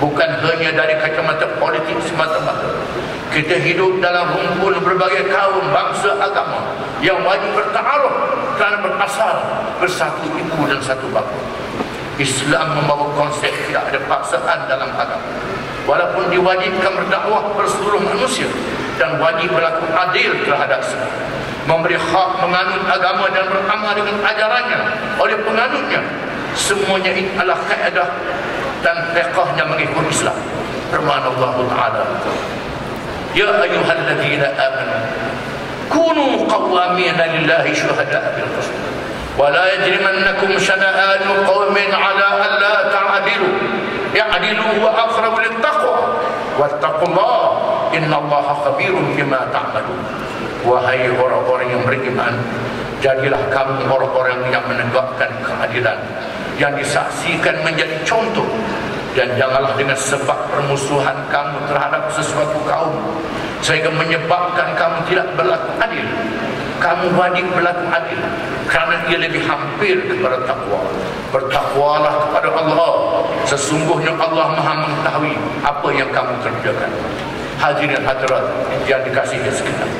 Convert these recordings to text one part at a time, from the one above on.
bukan hanya dari kacamata politik semata-mata. Kita hidup dalam rumpun berbagai kaum, bangsa, agama yang wajib bertaaruf kerana berasal bersatu ibu dan satu bapa. Islam membawa konsep tidak ada paksaan dalam agama. Walaupun diwajibkan berdakwah kepada seluruh manusia dan wajib berlaku adil terhadap semua, memberi hak menganut agama dan beramal dengan ajarannya oleh penganutnya, semuanya ini adalah kaedah dan fiqhnya mengikut Islam. Firman Allah Ta'ala, ya ayyuhalladzina amanu kunu qawwamina lillahi syuhada'a bil qist wa la yajrimannakum shana'anu qaumin 'ala an la ta'dilu i'dilu wa aqrabu lit taqwa wattaqullaha innallaha khabirun bima ta'malun. Wahai orang-orang yang beriman, jadilah kamu orang-orang yang menegakkan keadilan, yang disaksikan menjadi contoh, dan janganlah dengan sebab permusuhan kamu terhadap sesuatu kaum sehingga menyebabkan kamu tidak berlaku adil. Kamu wajib berlaku adil kerana ia lebih hampir kepada takwa. Bertakwalah kepada Allah, sesungguhnya Allah Maha mengetahui apa yang kamu kerjakan. Hadirin hadirat yang dikasihi sekalian,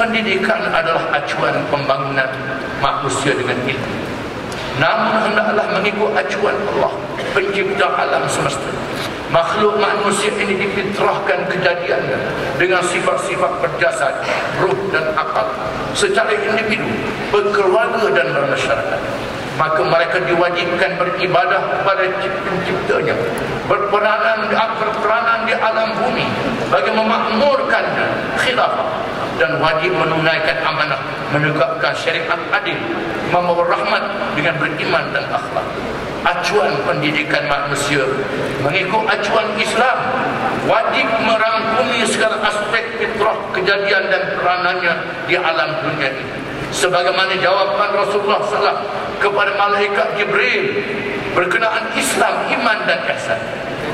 pendidikan adalah acuan pembangunan manusia dengan ilmu. Namun hendaklah mengikut acuan Allah, pencipta alam semesta. Makhluk manusia ini difitrahkan kejadiannya dengan sifat-sifat berjasad, ruh dan akal secara individu, berkeluarga dan bermasyarakat. Maka mereka diwajibkan beribadah kepada penciptanya, berperanan di alam bumi bagi memakmurkannya, khilafah, dan wajib menunaikan amanah, menegakkan syariat adil, membawa rahmat dengan beriman dan akhlak. Acuan pendidikan manusia mengikut acuan Islam wajib merangkumi segala aspek fitrah kejadian dan peranannya di alam dunia ini, sebagaimana jawaban Rasulullah SAW kepada malaikat Jibril berkenaan Islam, iman dan ihsan.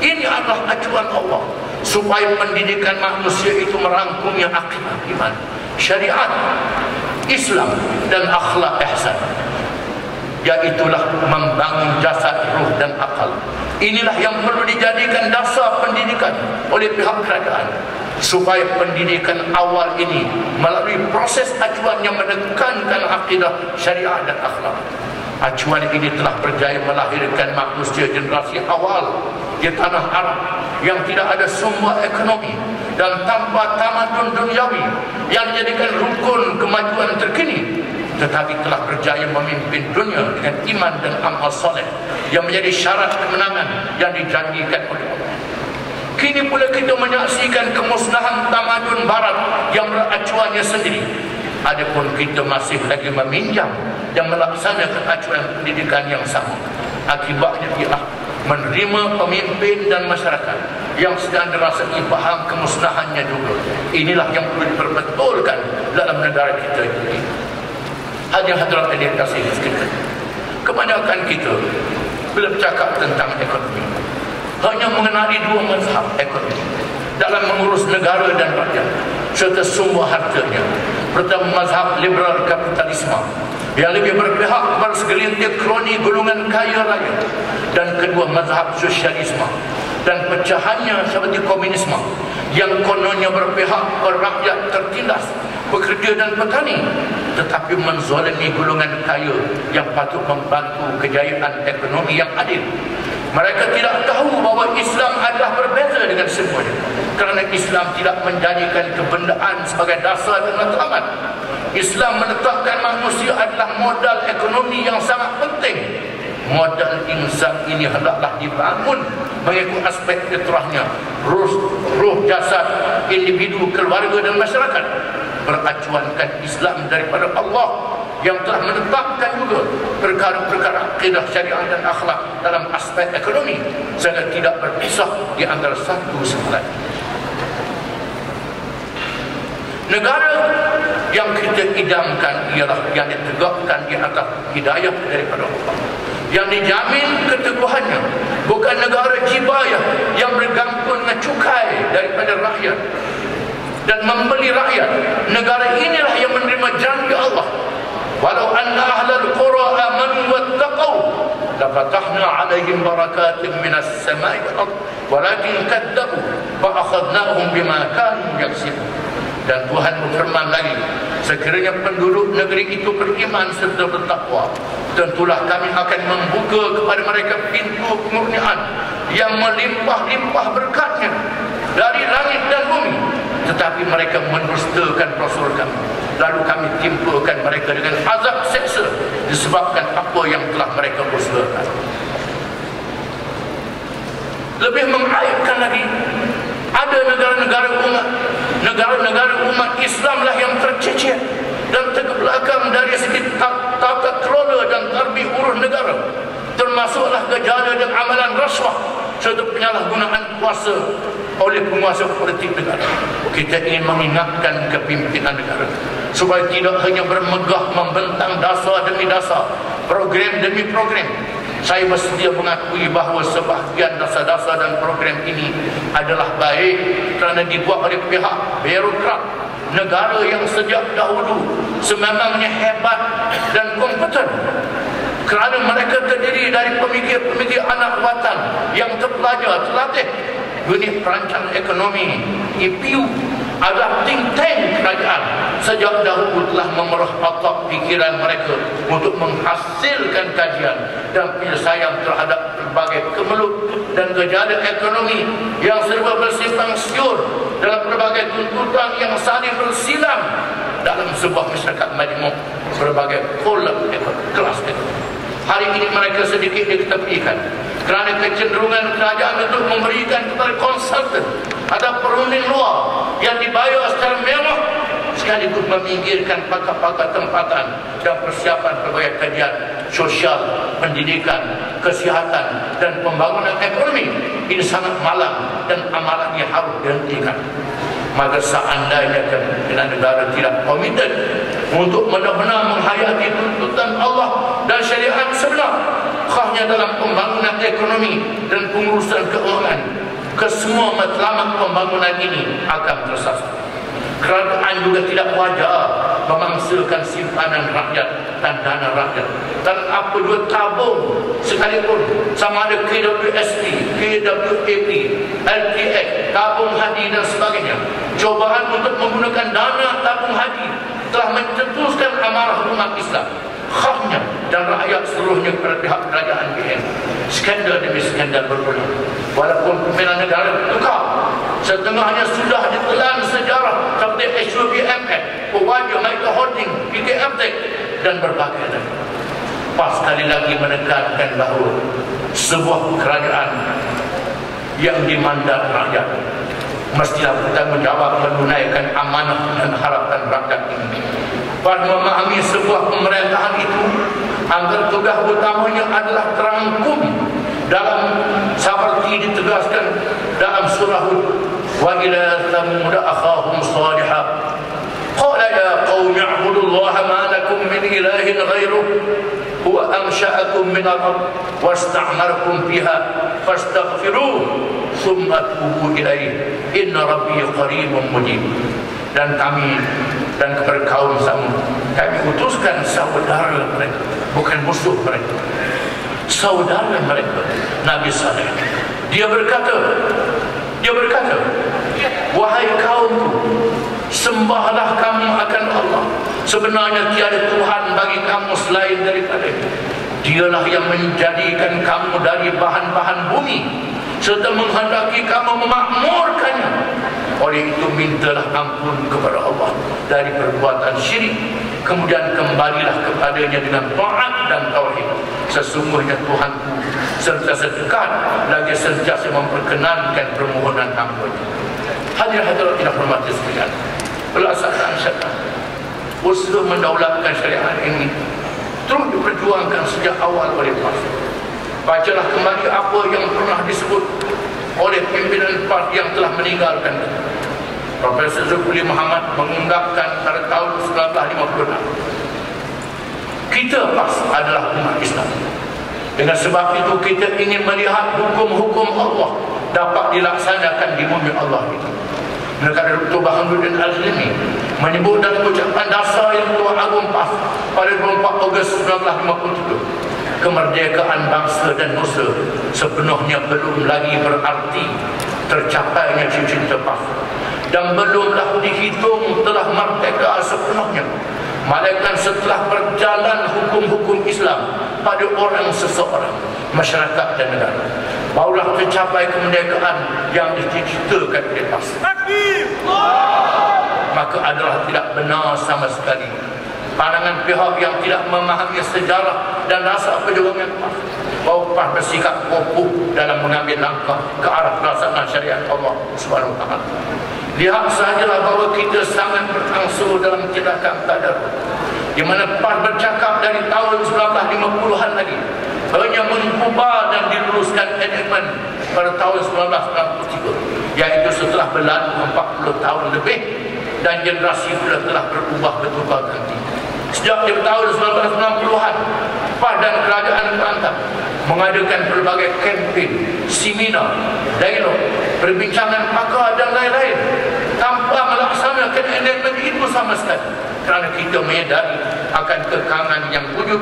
Ini adalah acuan Allah supaya pendidikan manusia itu merangkumi akidah iman, syariat, Islam dan akhlak ihsan, yaitulah membangun jasad, ruh dan akal. Inilah yang perlu dijadikan dasar pendidikan oleh pihak kerajaan, supaya pendidikan awal ini melalui proses acuan yang menekankan akidah, syariat dan akhlak. Acuan ini telah berjaya melahirkan manusia generasi awal di tanah Arab yang tidak ada sumber ekonomi dan tanpa tamadun duniawi yang menjadikan rukun kemajuan terkini, tetapi telah berjaya memimpin dunia dengan iman dan amal soleh yang menjadi syarat kemenangan yang dijanjikan oleh Allah. Kini pula kita menyaksikan kemusnahan tamadun barat yang beracuannya sendiri. Adapun kita masih lagi meminjam dan melaksanakan acuan pendidikan yang sama. Akibatnya ialah menerima pemimpin dan masyarakat yang sedang dirasai faham kemusnahannya dulu. Inilah yang perlu diperbetulkan dalam negara kita ini. Hadirin hadirat yang dikasihi sekalian, kebanyakan kita bila bercakap tentang ekonomi hanya mengenali dua mazhab ekonomi dalam mengurus negara dan rakyat serta sumber hartanya. Pertama, mazhab liberal kapitalisme yang lebih berpihak kepada segelintir kroni golongan kaya raya, dan kedua, mazhab sosialisme dan pecahannya seperti komunisme yang kononnya berpihak kepada rakyat tertindas, pekerja dan petani, tetapi menzalimi golongan kaya yang patut membantu kejayaan ekonomi yang adil. Mereka tidak tahu bahawa Islam adalah berbeza dengan semuanya, kerana Islam tidak menjadikan kebendaan sebagai dasar dan matlamat. Islam meletakkan manusia adalah modal ekonomi yang sangat penting. Modal insan ini hendaklah dibangun mengikut aspek fitrahnya, ruh jasad, individu, keluarga dan masyarakat, beracuankan Islam daripada Allah yang telah menetapkan juga perkara-perkara akidah, syariat dan akhlak dalam aspek ekonomi sehingga tidak berpisah di antara satu sama lain. Negara yang kita idamkan ialah yang ditegakkan di atas hidayah daripada Allah, yang dijamin keteguhannya, bukan negara jibayah yang bergantung dengan cukai daripada rakyat dan membeli rakyat. Negara inilah yang menerima janji Allah, walau anna ahlal qura amanu wattaqau lafatahna alaihim barakatin minas samai wal ardh walakin kadzabu fa akhadnahum bima kanu yaksibun. Dan Tuhan berfirman lagi, sekiranya penduduk negeri itu beriman serta bertakwa, tentulah kami akan membuka kepada mereka pintu kemurnian yang melimpah-limpah berkatnya dari langit dan bumi. Tetapi mereka mendustakan Rasul kami, lalu kami timpakan mereka dengan azab seksa disebabkan apa yang telah mereka usahakan. Lebih mengaibkan lagi, ada negara-negara umat Islamlah yang tercecer dan terbelakang dari segi tata kelola dan tarbih urus negara, termasuklah gejala dan amalan rasuah serta penyalahgunaan kuasa oleh penguasa politik negara. Kita ingin mengingatkan kepimpinan negara supaya tidak hanya bermegah membentang dasar demi dasar, program demi program. Saya bersedia mengakui bahawa sebahagian dasar-dasar dan program ini adalah baik kerana dibuat oleh pihak birokrat negara yang sejak dahulu sememangnya hebat dan kompeten, kerana mereka terdiri dari pemikir-pemikir anak watan yang terpelajar, terlatih. Unit Perancang Ekonomi (EPU) adalah think tank kerajaan sejak dahulu telah memerah otak fikiran mereka untuk menghasilkan kajian dan penyelesaian terhadap berbagai kemelut dan gejala ekonomi yang serba bersimpang siur dalam berbagai tuntutan yang saling bersilang dalam sebuah masyarakat majmuk berbagai kelas ekonomi. Hari ini mereka sedikit diketepikan kerana kecenderungan kerajaan untuk memberikan kepada konsultan atau perunding luar yang dibayar secara mewah, sekaligus meminggirkan pakar-pakar tempatan dan persiapan berbagai kajian sosial, pendidikan, kesihatan dan pembangunan ekonomi. Ini sangat malang dan amalannya harus dihentikan. Maka seandainya kepimpinan negara tidak komited untuk benar-benar menghayati tuntutan Allah dan syariat sebenar, khasnya dalam pembangunan ekonomi dan pengurusan keuangan, kesemua matlamat pembangunan ini akan tersasar. Kerajaan juga tidak wajar memangsakan simpanan rakyat dan dana rakyat dan apa juga tabung sekalipun, sama ada KWSP, KWAP, LTX, tabung haji dan sebagainya. Cobaan untuk menggunakan dana tabung haji telah mencetuskan amarah umat Islam, khasnya dan rakyat seluruhnya kepada pihak kerajaan BN. Skandal demi skandal berulang. Walaupun pimpinan negara bertukar, setengahnya sudah ditelan sejarah seperti HUBMF, Pewaja Micro Holding, PKFT dan berbagai lagi. Pas sekali lagi menekankan bahawa sebuah kerajaan yang dimandat rakyat mestilah bertanggungjawab menunaikan amanah dan harapan rakyat ini. Pada memahami sebuah pemerintahan itu, agar tugas utamanya adalah terangkum dalam seperti ditegaskan dalam surah Hud, wa ila thamud akhahum salihah qala ya qaumi i'budullaha ma lakum min ilahin ghairuh huwa ansha'akum min al-ard wasta'marakum fiha fastaghfiruhu thumma tubu ilaihi inna rabbi qaribun mujib. Dan kami dan kepada kaum Samud kami utuskan saudara mereka, bukan musuh mereka, saudara mereka, Nabi Saleh. Dia berkata, wahai kaumku, sembahlah kamu akan Allah, sebenarnya tiada Tuhan bagi kamu selain daripadanya. Dialah yang menjadikan kamu dari bahan-bahan bumi serta menghendaki kamu memakmurkannya. Oleh itu mintalah ampun kepada Allah dari perbuatan syirik, kemudian kembalilah kepadanya dengan taat dan tauhid. Sesungguhnya Tuhanku sentiasa dekat lagi sentiasa memperkenankan permohonan hamba-Nya. Hadirin tidak hormati sekalian, pelaksanaan syariat, usaha mendaulatkan syariat ini terus diperjuangkan sejak awal oleh Rasul. Bacalah kembali apa yang pernah disebut oleh pimpinan parti yang telah meninggalkan. Profesor Zulkifli Muhammad mengungkapkan pada tahun 1956, kita PAS adalah umat Islam. Dengan sebab itu kita ingin melihat hukum-hukum Allah dapat dilaksanakan di bumi Allah itu. Negara Dr. Bahanuddin Al-Zilmi menyebut dalam ucapan dasar yang Tuan Agung PAS pada 24 Ogos 1957, kemerdekaan bangsa dan nusa sepenuhnya belum lagi berarti tercapainya cita-cita PAS, dan belumlah dihitung telah merdeka sepenuhnya, melainkan setelah berjalan hukum-hukum Islam pada orang seseorang, masyarakat dan negara, barulah tercapai kemerdekaan yang diciptakan oleh PAS. Maka adalah tidak benar sama sekali pandangan pihak yang tidak memahami sejarah dan rasa perjuangan PAS bahawa PAS bersikap kokoh dalam mengambil langkah ke arah pelaksanaan syariat Allah Subhanahu Wa Taala. Lihat sahajalah bahawa kita sangat berangsur dalam tindakan tadarus, di mana PAS bercakap dari tahun 1950-an lagi hanya mengubah dan diluluskan enakmen pada tahun 1993, iaitu setelah berlalu 40 tahun lebih dan generasi pula telah berubah berubah ganti. Sejak tahun 1990-an, PAS dan kerajaan Kelantan mengadakan berbagai kempen, seminar, dialog, perbincangan pakar dan lain-lain tanpa melaksanakan enakmen itu sama sekali, kerana kita menyadari akan kekangan yang wujud.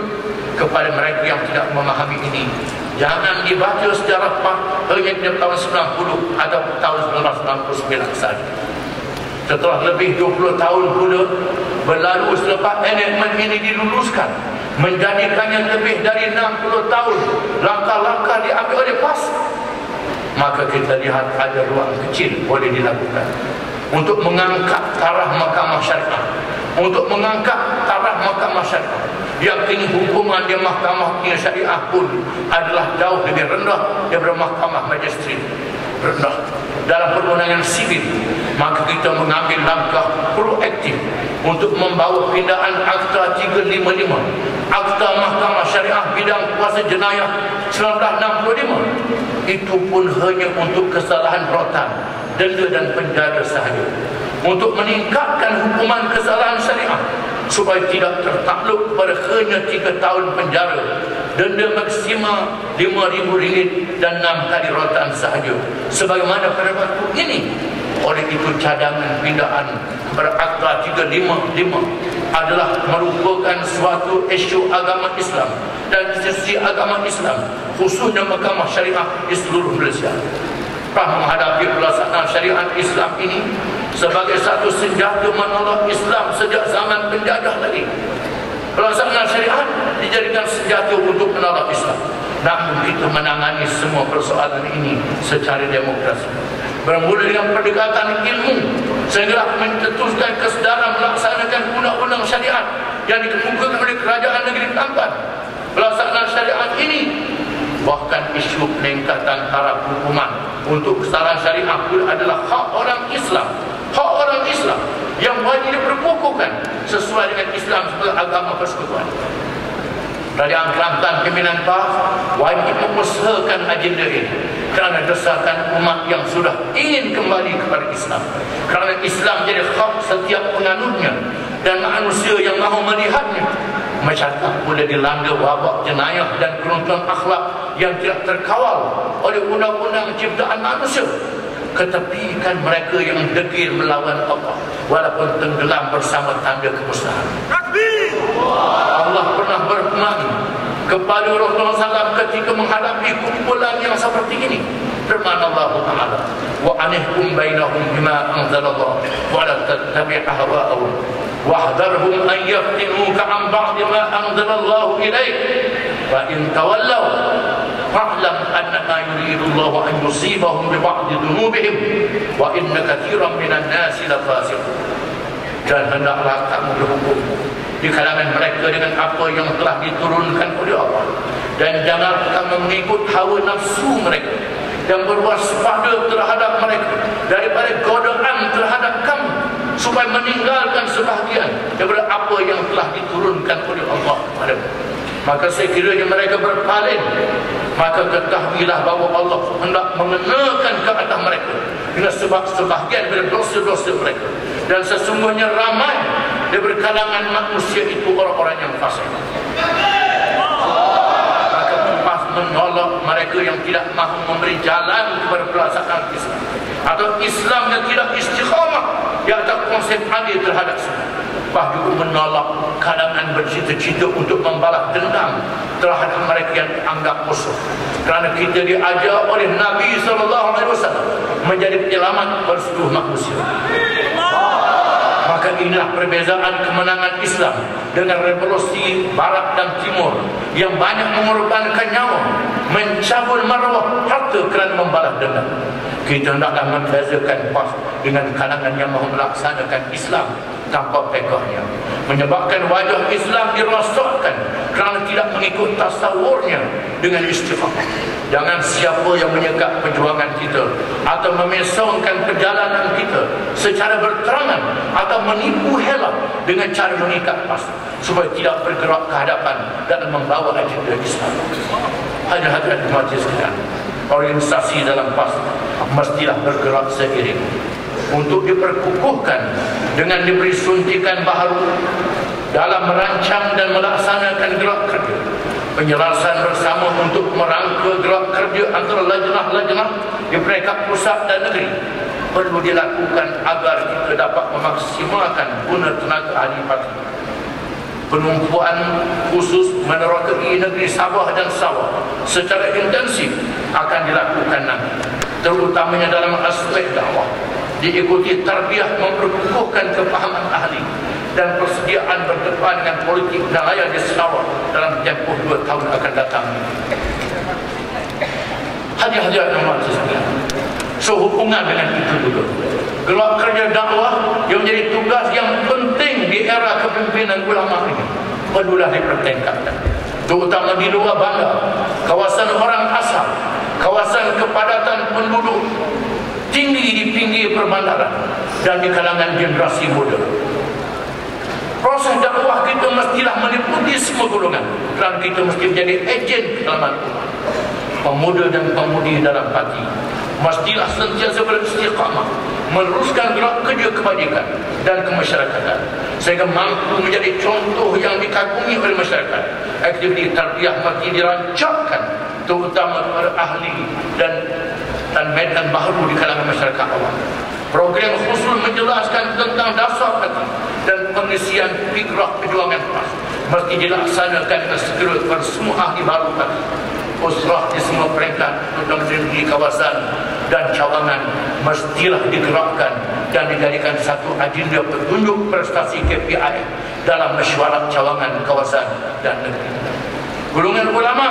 Kepada mereka yang tidak memahami ini, jangan dibaca sejarah PAS hanya pada tahun 90 atau tahun 1999 saja. Setelah lebih 20 tahun pula berlalu selepas enakmen ini diluluskan, menjadikannya lebih dari 60 tahun langkah-langkah diambil oleh PAS, maka kita lihat ada ruang kecil boleh dilakukan untuk mengangkat taraf mahkamah syariah, untuk mengangkat taraf mahkamah syariah. Yang kini hukuman di mahkamah syariah pun adalah jauh lebih rendah daripada mahkamah magistrat rendah dalam perundangan sivil. Maka kita mengambil langkah proaktif untuk membawa pindaan Akta 355, Akta Mahkamah Syariah Bidang Kuasa Jenayah 1965. Itu pun hanya untuk kesalahan rotan, denda dan penjara sahaja, untuk meningkatkan hukuman kesalahan syariah supaya tidak tertakluk pada hanya 3 tahun penjara, denda maksimal RM5,000 dan 6 kali rotan sahaja sebagaimana pada waktu ini. Oleh itu cadangan pindaan kepada Akta 355 adalah merupakan suatu isu agama Islam dan institusi agama Islam, khususnya mahkamah syariah di seluruh Malaysia. PAS menghadapi pelaksanaan syariat Islam ini sebagai satu senjata menolak Islam sejak zaman penjajah lagi. Pelaksanaan syariat dijadikan senjata untuk menolak Islam. Namun kita menangani semua persoalan ini secara demokrasi, bermula dengan pendekatan ilmu sehingga mencetuskan kesedaran melaksanakan undang-undang syariat yang dikemukakan oleh kerajaan negeri Kelantan. Pelaksanaan syariat ini bahkan isu peningkatan taraf hukuman untuk kesalahan syariah pun adalah hak orang Islam, hak orang Islam yang wajib diperkukuhkan sesuai dengan Islam sebagai agama persekutuan. Kerajaan Kelantan pimpinan PAS wajib mengusahakan agenda ini kerana desakan umat yang sudah ingin kembali kepada Islam, kerana Islam jadi hak setiap penganutnya dan manusia yang mahu melihatnya. Masyarakat boleh dilanda wabak jenayah dan keruntuhan akhlak yang tidak terkawal oleh undang-undang ciptaan manusia. Ketepikan mereka yang degil melawan Allah walaupun tenggelam bersama tanda kebesaran. Allah pernah berfirman kepada Rasulullah SAW ketika menghadapi kumpulan yang seperti ini. Firman Allah Ta'ala, wa anihkum bainahum bima anzalallah wa la tattabi' ahwa'ahum wahdharhum an yaftinuka an ba'di ma anzalallahu ilaik fa in tawallaw fa'lam annama yuridu Allah an yusibahum bi ba'di dhunubihim wa inna katsiran minan nasi lafasiqun. Dan hendaklah kamu berhukum di kalangan mereka dengan apa yang telah diturunkan oleh Allah, dan jangan kamu mengikut hawa nafsu mereka dan berwaspada terhadap mereka daripada godaan terhadap kamu supaya meninggalkan sebahagian daripada apa yang telah diturunkan oleh Allah kepadamu. Maka sekiranya mereka berpaling, maka ketahuilah bahawa Allah hendak mengenakan ke atas mereka dengan sebab sebahagian dari dosa-dosa mereka, dan sesungguhnya ramai dari kalangan manusia itu orang-orang yang fasik. Maka PAS menolak mereka yang tidak mahu memberi jalan kepada pelaksanaan Islam, atau Islam yang tidak istiqamah di atas konsep adil terhadap semua. PAS juga menolak kalangan bercita-cita untuk membalas dendam terhadap mereka yang dianggap musuh, kerana kita diajar oleh Nabi SAW menjadi penyelamat bagi seluruh manusia. Maka inilah perbezaan kemenangan Islam dengan revolusi Barat dan Timur yang banyak mengorbankan nyawa, mencabul maruah harta kerana membalas dendam. Kita hendaklah membezakan PAS dengan kalangan yang mahu melaksanakan Islam tanpa pekahnya, menyebabkan wajah Islam dirosakkan kerana tidak mengikut tasawurnya dengan istiqamah. Jangan siapa yang menyekat perjuangan kita atau memesongkan perjalanan kita secara berterangan atau menipu hela dengan cara mengikat PAS supaya tidak bergerak ke hadapan dan membawa agenda Islam. Hadirin majlis sekalian, organisasi dalam PAS mestilah bergerak seiring untuk diperkukuhkan dengan diberi suntikan baharu dalam merancang dan melaksanakan gerak kerja, penyelarasan bersama untuk merangka gerak kerja antara lajnah-lajnah di peringkat pusat dan negeri perlu dilakukan agar kita dapat memaksimalkan guna tenaga ahli parti. Penumpuan khusus menerokai negeri Sabah dan Sarawak secara intensif akan dilakukan nanti, terutamanya dalam aspek dakwah, diikuti tarbiyah memperkukuhkan kefahaman ahli dan persediaan berdepan dengan politik nelayan di Sarawak dalam tempoh 2 tahun akan datang. Hadirin yang majlis sekalian, sehubungan dengan itu juga, gerak kerja dakwah yang menjadi tugas yang penting di era kepimpinan ulama ini perlulah dipertingkatkan, terutama di luar bandar, kawasan orang asal, kawasan kepadatan penduduk tinggi di pinggir perbandaran, dan di kalangan generasi muda. Proses dakwah kita mestilah meliputi semua golongan, kerana kita mesti menjadi ejen keselamatan umat. Pemuda dan pemudi dalam parti mestilah sentiasa beristiqamah meneruskan gerak kerja kebajikan dan kemasyarakatan sehingga mampu menjadi contoh yang dikagumi oleh masyarakat. Aktiviti tarbiyah mesti dirancangkan terutama kepada ahli dan medan baharu di kalangan masyarakat awam. Program khusus menjelaskan tentang dasar hati dan pengisian fikrah perjuangan PAS mesti dilaksanakan dengan segera kepada semua ahli baru tadi. Usrah di semua peringkat terutama di kawasan dan cawangan mestilah digerakkan dan dijadikan satu agenda petunjuk prestasi KPI dalam mesyuarat cawangan kawasan dan negeri. Golongan ulama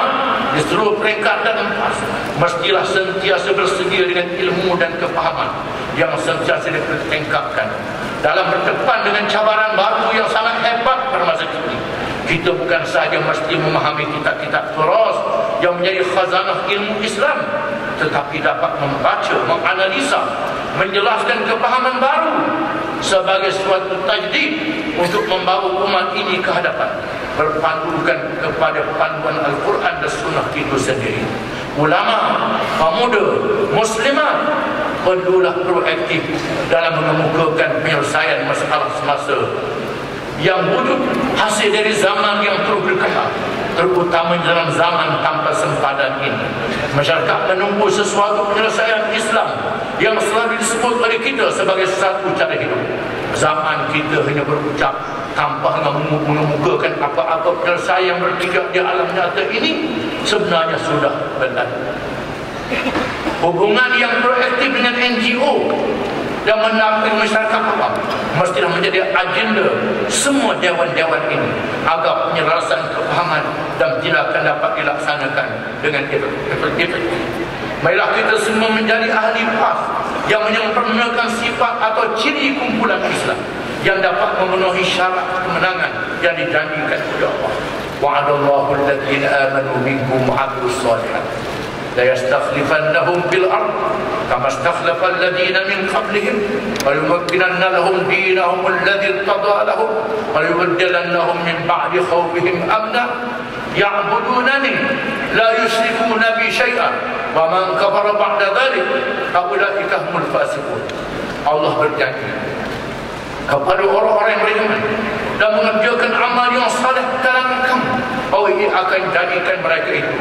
di seluruh peringkat dan PAS mestilah sentiasa bersedia dengan ilmu dan kefahaman yang sentiasa dipertingkatkan dalam berdepan dengan cabaran baru yang sangat hebat pada masa kini. Kita bukan sahaja mesti memahami kitab-kitab turas yang menjadi khazanah ilmu Islam, tetapi dapat membaca, menganalisa, menjelaskan kefahaman baru sebagai suatu tajdid untuk membawa umat ini ke hadapan, berpandukan kepada panduan Al-Quran dan Sunnah itu sendiri. Ulama, pemuda, muslimat perlulah proaktif dalam mengemukakan penyelesaian masalah semasa yang wujud hasil dari zaman yang terus berkembang, terutama dalam zaman tanpa sempadan ini. Masyarakat menunggu sesuatu penyelesaian Islam yang selalu disebut oleh kita sebagai satu cara hidup. Zaman kita hanya berucap tanpa mengemukakan apa-apa penyelesaian yang berpijak di alam nyata ini sebenarnya sudah berlalu. Hubungan yang proaktif dengan NGO dan menampilkan masyarakat awam mestilah menjadi agenda semua dewan-dewan ini agar penyelarasan kefahaman dan tindakan dapat dilaksanakan dengan efektif. Marilah kita semua menjadi ahli PAS yang menyempurnakan sifat atau ciri kumpulan Islam yang dapat memenuhi syarat kemenangan yang dijanjikan oleh Allah. Wa'adallahu alladhina amanu minkum wa 'amilus shalihat la yastakhlifannahum fil ard kama istakhlafa alladhina min qablihim wa yumakkinanna lahum dinahum alladhi irtada lahum wa yubaddilannahum min ba'di khawfihim amna ya'budunani la yushrikuna bi syai'an wa man kafara ba'da dhalik faulaika humul fasiqun. Allah berjanji kepada orang-orang yang beriman dan mengerjakan amal yang saleh dalam kamu bahwa ia akan jadikan mereka itu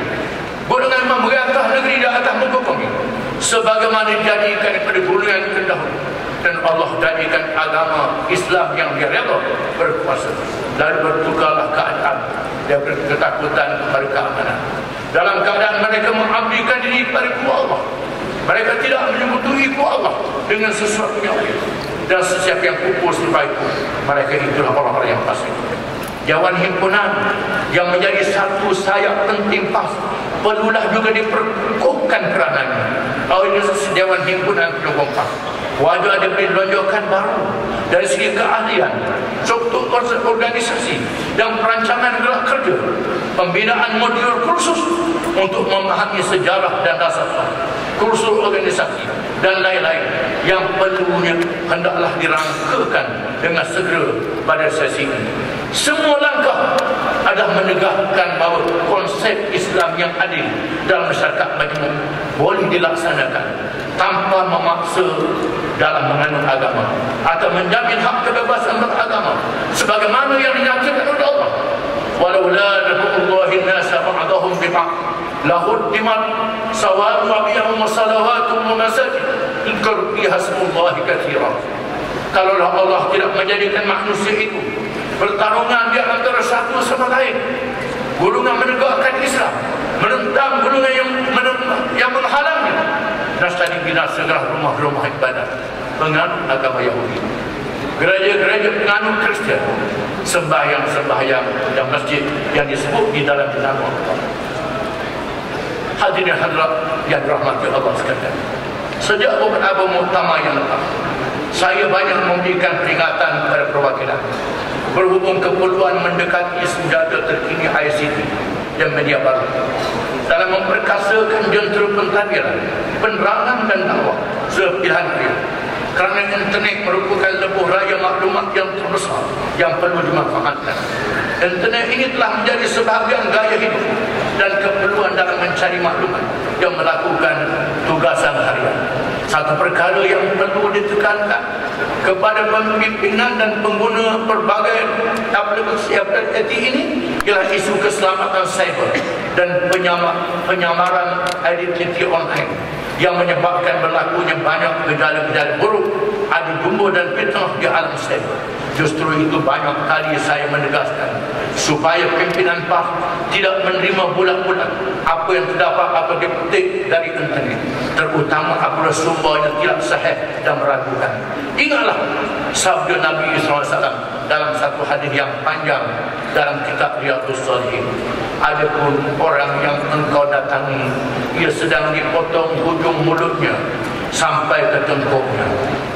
golongan memerintah negeri di atas muka bumi sebagaimana dijadikan pada golongan terdahulu. dan Allah jadikan agama Islam yang dia redha berkuasa. Lalu bertukarlah keadaan daripada ketakutan kepada keamanan. Dalam keadaan mereka mengabdikan diri kepada Allah, mereka tidak menyebutui Allah dengan sesuatu yang lain. Dan sesiapa yang pupus serupa itu, mereka itulah orang-orang yang fasik. Dewan himpunan yang menjadi satu sayap penting PAS perlulah juga diperkukuhkan peranannya. Oleh Dewan Himpunan Pendukung PAS wajib ada penonjokan baru dari segi keahlian, struktur organisasi dan perancangan gerak kerja, pembinaan modul kursus untuk memahami sejarah dan dasar kursus organisasi dan lain-lain yang perlunya hendaklah dirangkakan dengan segera pada sesi ini. Semua langkah adalah menegakkan bahawa konsep Islam yang adil dalam masyarakat majmuk boleh dilaksanakan tanpa memaksa dalam menganut agama atau menjamin hak kebebasan beragama sebagaimana yang dinyatakan oleh Allah. Walaula dafa'ullahi an-nasa ba'dahum bi ba'd lahuddimat sawa'un wa biyahum salawatun wa masajid yuzkaru fiha ismullahi katsiran. Kalau Allah tidak menjadikan manusia itu pertarungan di antara satu sama lain, golongan menegakkan Islam menentang golongan yang menghalangnya, nasani binasa rumah-rumah ibadat penganut agama Yahudi, gereja-gereja penganut Kristian, sembahyang-sembahyang dan masjid yang disebut di dalam nama Allah. Hadirin hadirat yang dirahmati Allah sekalian, sejak beberapa muktamar yang lepas, saya banyak memberikan peringatan kepada perwakilan berhubung keperluan mendekati senjata terkini ICT dan media baru dalam memperkasakan jentera pentadbiran, penerangan dan dakwah sepilihan raya. Kerana internet merupakan lebuh raya maklumat yang terbesar yang perlu dimanfaatkan. Internet ini telah menjadi sebahagian gaya hidup dan keperluan dalam mencari maklumat yang melakukan tugasan harian. Satu perkara yang perlu ditekankan kepada pimpinan dan pengguna berbagai aplikasi ini ialah isu keselamatan cyber dan penyamaran identiti online yang menyebabkan berlakunya banyak gejala-gejala buruk, adu domba dan fitnah di alam cyber. Justru itu banyak kali saya menegaskan supaya pimpinan PAS tidak menerima bulat-bulat apa yang terdapat atau dipetik dari internet, terutama apabila sumber yang tidak sahih dan meragukan. Ingatlah sabda Nabi SAW dalam satu hadis yang panjang dalam kitab Riyadhus Shalihin. Adapun orang yang engkau datangi, ia sedang dipotong hujung mulutnya sampai ke tengkuknya,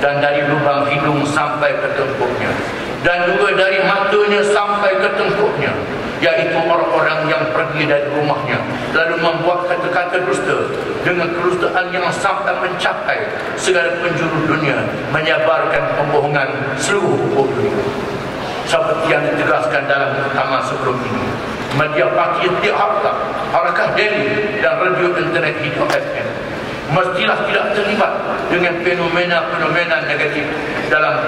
dan dari lubang hidung sampai ke tengkuknya, dan juga dari matanya sampai ke tengkuknya, yaitu orang-orang yang pergi dari rumahnya lalu membuat kata-kata dusta dengan kedustaan yang sampai mencapai segala penjuru dunia, menyebarkan pembohongan seluruh dunia. Seperti yang ditegaskan dalam muktamar sebelum ini, media pakir diharapkan Harakah Delhi dan radio internet Hijau FM mestilah tidak terlibat dengan fenomena-fenomena negatif dalam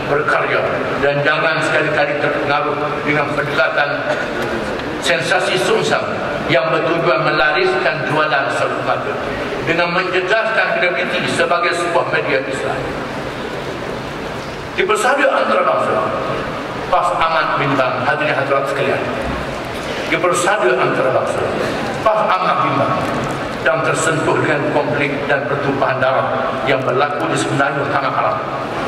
berkarya, dan jangan sekali-kali terpengaruh dengan pendekatan sensasi sungsang yang bertujuan melariskan jualan salut mata dengan menjejaskan kredibiliti sebagai sebuah media Islam. Di persada antarabangsa PAS amat bimbang, hadirin hadirat sekalian. Di persada antarabangsa PAS amat bimbang dan tersentuh dengan konflik dan pertumpahan darah yang berlaku di semenanjung tanah Arab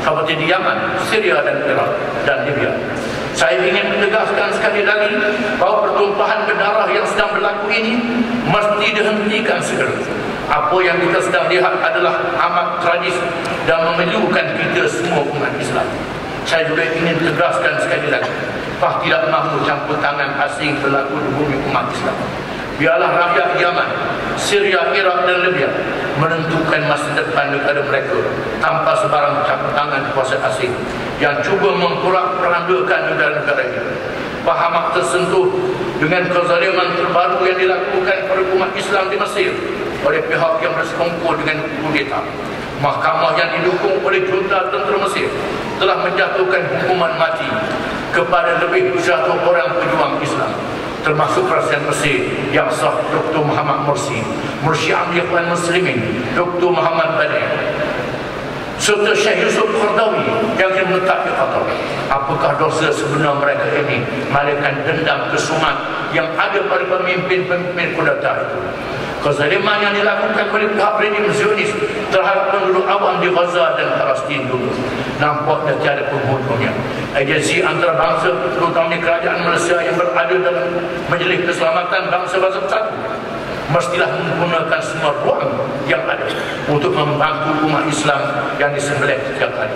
seperti di Yaman, Syria dan Iraq dan Libya. Saya ingin menegaskan sekali lagi bahawa pertumpahan berdarah yang sedang berlaku ini mesti dihentikan segera. Apa yang kita sedang lihat adalah amat tragis dan memilukan kita semua umat Islam. Saya juga ingin tegaskan sekali lagi, PAS tidak mahu campur tangan asing berlaku di bumi umat Islam. Biarlah rakyat Yaman, Syria, Iraq dan Libya menentukan masa depan negara mereka tanpa sebarang campur tangan kuasa asing yang cuba memporak-porandakan negara-negara ini. Pahamak tersentuh dengan kezaliman terbaru yang dilakukan pada umat Islam di Mesir oleh pihak yang bersekongkol dengan kudeta. Mahkamah yang didukung oleh junta tentera Mesir telah menjatuhkan hukuman mati kepada lebih 100 orang pejuang Islam, termasuk Presiden Mesir yang sah Dr. Muhammad Morsi, Mursyid Ikhwan Muslimin Dr. Muhammad Badr, serta Syekh Yusuf Qardawi yang menetap di Qatar. Apakah dosa sebenar mereka ini melainkan dendam kesumat yang ada pada pemimpin-pemimpin kudeta itu? Kezaliman yang dilakukan oleh pihak rejim Zionis terhadap penduduk awam di Gaza dan Palestin dulu nampaknya tiada penghujungnya. Agensi antarabangsa terutama kerajaan Malaysia yang berada dalam Majlis Keselamatan Bangsa-Bangsa Bersatu mestilah menggunakan semua ruang yang ada untuk membantu umat Islam yang disembelih setiap hari.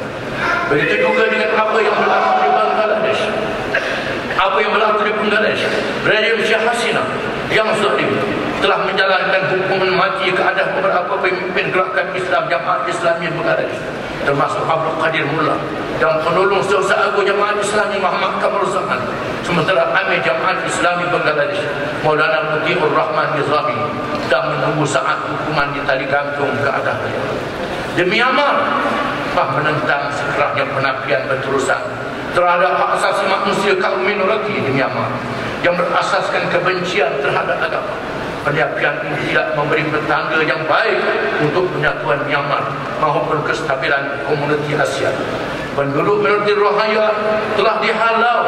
Begitu juga dengan apa yang berlaku di Bangladesh, apa yang berlaku di Bangladesh. Rejim Syekh Hasina yang zalim telah menjalankan hukuman mati ke atas beberapa pemimpin gerakan Islam Jamaat Islami Bangladesh, termasuk Abdul Qadir Mullah dan penolong Seusaha Agung Jamaat Islami Muhammad Kamal Zaman. Sementara Amir Jamaat Islami Bangladesh Maulana Mutiur Rahman Nizami dan menunggu saat hukuman ditali gantung ke atas beliau. Di Myanmar menentang sekerahnya penafian berterusan terhadap hak asasi manusia kaum minoriti di Myanmar yang berasaskan kebencian terhadap agama. Penafian ini tidak memberi petanda yang baik untuk penyatuan Myanmar maupun kestabilan komuniti Asia. Penduduk minoriti Rohingya telah dihalau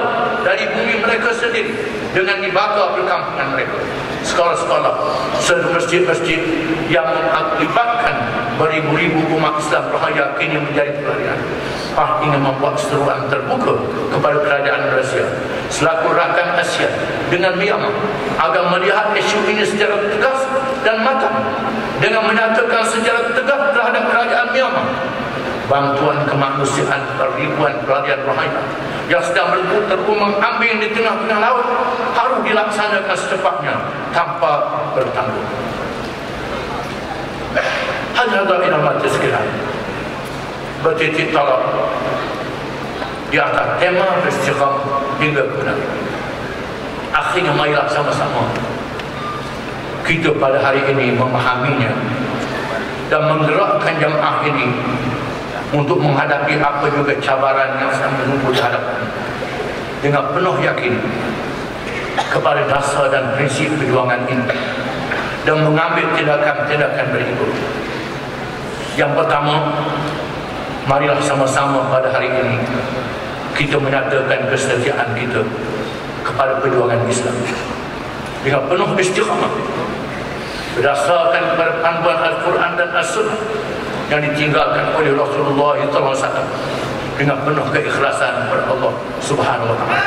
dari bumi mereka sendiri dengan dibakar perkampungan mereka. Sekolah-sekolah serta masjid-masjid yang mengakibatkan beribu-ribu umat Islam Rohingya kini menjadi pelarian. PAH ingin membuat seruan terbuka kepada kerajaan Malaysia selaku rakan Asia dengan Myanmar agar melihat isu ini secara tegas dan matang dengan menyatakan secara tegas terhadap kerajaan Myanmar bantuan kemanusiaan ribuan pelarian Rohingya yang sedang terumbang-ambing di tengah-tengah laut harus dilaksanakan secepatnya tanpa bertanggung. Hadirin majlis sekalian, bertitik tolak di atas tema beristiqamah hingga kebenaran. Akhirnya marilah sama-sama kita pada hari ini memahaminya dan menggerakkan jamaah ini untuk menghadapi apa juga cabaran yang sedang menunggu di hadapan dengan penuh yakin kepada dasar dan prinsip perjuangan ini dan mengambil tindakan-tindakan berikut. Yang pertama, marilah sama-sama pada hari ini kita menyatakan kesetiaan kita kepada perjuangan Islam dengan penuh istiqamah berdasarkan kepada panduan Al-Quran dan As-Sunnah yang ditinggalkan oleh Rasulullah SAW dengan penuh keikhlasan kepada Allah Subhanahu Wa Taala.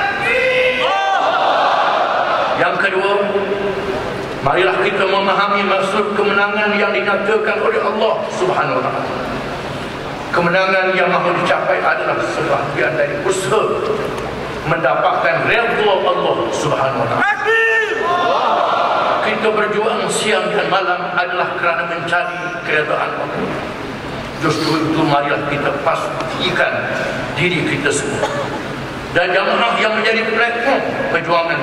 Yang kedua, marilah kita memahami maksud kemenangan yang dinyatakan oleh Allah Subhanahu Wa Taala. Kemenangan yang mahu dicapai adalah sebahagian dari usaha mendapatkan redha Allah Subhanahu Wa Taala. Kita berjuang siang dan malam adalah kerana mencari keredaan Allah. Justru itu marilah kita pastikan diri kita semua dan jamaah yang menjadi platform perjuangan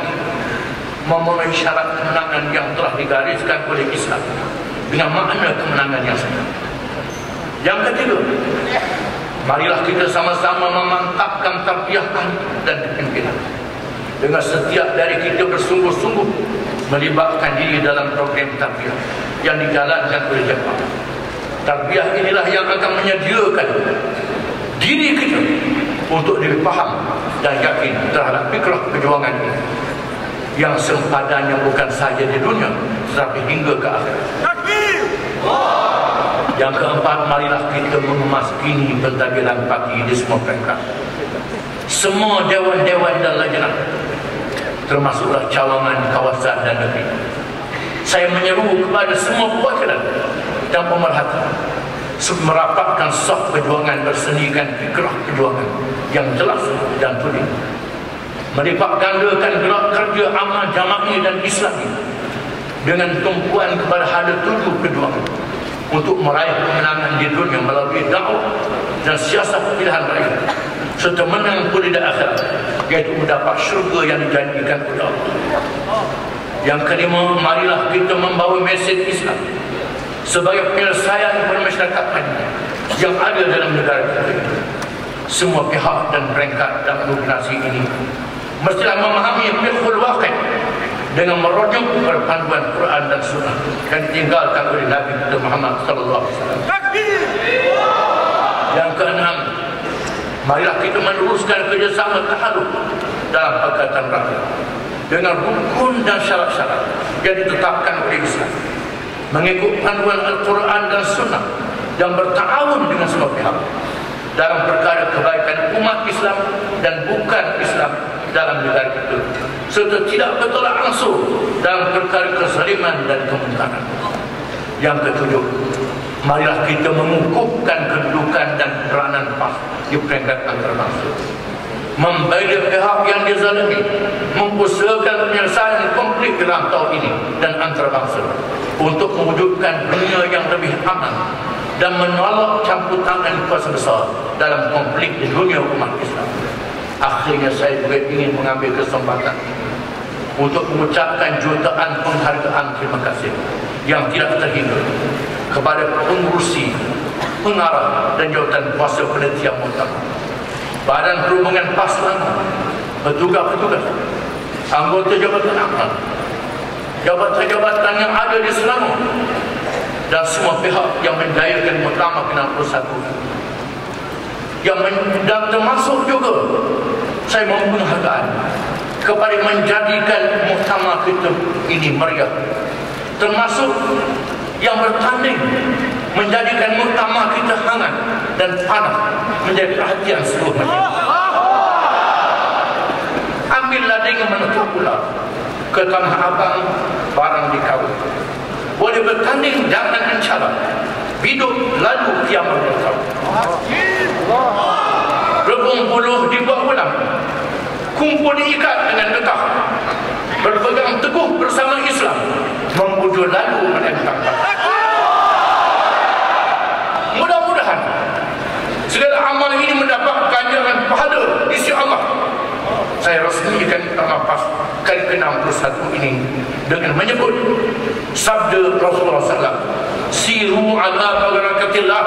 memenuhi syarat kemenangan yang telah digariskan oleh Islam dengan makna kemenangan yang sebenarnya. Yang ketiga, marilah kita sama-sama memantapkan tarbiyah dan kepimpinan dengan setiap dari kita bersungguh-sungguh melibatkan diri dalam program tarbiyah yang dijalankan oleh jemaah. Tarbiyah inilah yang akan menyediakan diri kita untuk lebih faham dan yakin terhadap fikrah perjuangan ini yang sempadannya bukan saja di dunia tetapi hingga ke akhirat. Yang keempat, marilah kita memaskini pentadbiran pagi di semua peringkat. Semua dewan-dewan dan lajnah termasuklah cawangan kawasan dan negeri. Saya menyeru kepada semua perwakilan dan pemerhati merapatkan saf perjuangan bersenikan fikrah perjuangan yang jelas dan tulis, melipat gandakan gerak kerja amal jama'i dan Islami dengan tumpuan kepada hala tuju perjuangan untuk meraih kemenangan di dunia melalui dakwah dan siasat pilihan raya serta menang pula di akhirat, iaitu mendapat syurga yang dijanjikan oleh Allah. Yang kelima, marilah kita membawa mesej Islam sebagai penyelesaian permasyarakatan yang ada dalam negara kita. Semua pihak dan peringkat dalam organisasi ini mestilah memahami fiqhul waqi' dengan merujuk kepada panduan Quran dan Sunnah yang ditinggalkan oleh Nabi Muhammad sallallahu alaihi wasallam. Yang Marilah kita meneruskan kerjasama tahaluf dalam Pakatan Rakyat dengan rukun dan syarat-syarat yang ditetapkan oleh Islam, mengikut panduan Al-Quran dan Sunnah, dan bertawun dengan semua pihak dalam perkara kebaikan umat Islam dan bukan Islam dalam negara kita, serta tidak bertolak ansur dalam perkara kezaliman dan kemungkaran. Yang ketujuh, marilah kita mengukuhkan kedudukan dan peranan PAS di peringkat antarabangsa, membela pihak yang dizalimi, mengusahakan penyelesaian konflik rantau ini dan antarabangsa untuk mewujudkan dunia yang lebih aman dan menolak campur tangan kuasa besar dalam konflik di dunia umat Islam. Akhirnya saya juga ingin mengambil kesempatan untuk mengucapkan jutaan penghargaan terima kasih yang tidak terhingga kepada pengurusi, pengarah dan jawatan kuasa penelitian muktamar, Badan Perhubungan PAS Selangor, petugas-petugas, anggota Jabatan Amal, jabatan-jabatan yang ada di Selangor, dan semua pihak yang mendayakan muktamar ke-61. Dan termasuk juga saya mohon penghargaan kepada menjadikan muktamar kita ini meriah, termasuk yang bertanding menjadikan muktamar kita hangat dan panas menjadi perhatian seluruh masyarakat. Ambillah dengan menutup pula ke Tanah Abang barang dikawal. Boleh bertanding jangan mencabar, hidup lalu kiamat berkawal. Rebung buluh dibuat ulang, kumpul diikat dengan getah, berpegang teguh bersama Islam, membujuk lalu menentang batas. Mudah-mudahan segala amal ini mendapat ganjaran pahala di sisi Allah. Saya resmikan muktamar PAS kali ke-61 ini dengan menyebut sabda Rasulullah SAW, siru ala barakatillah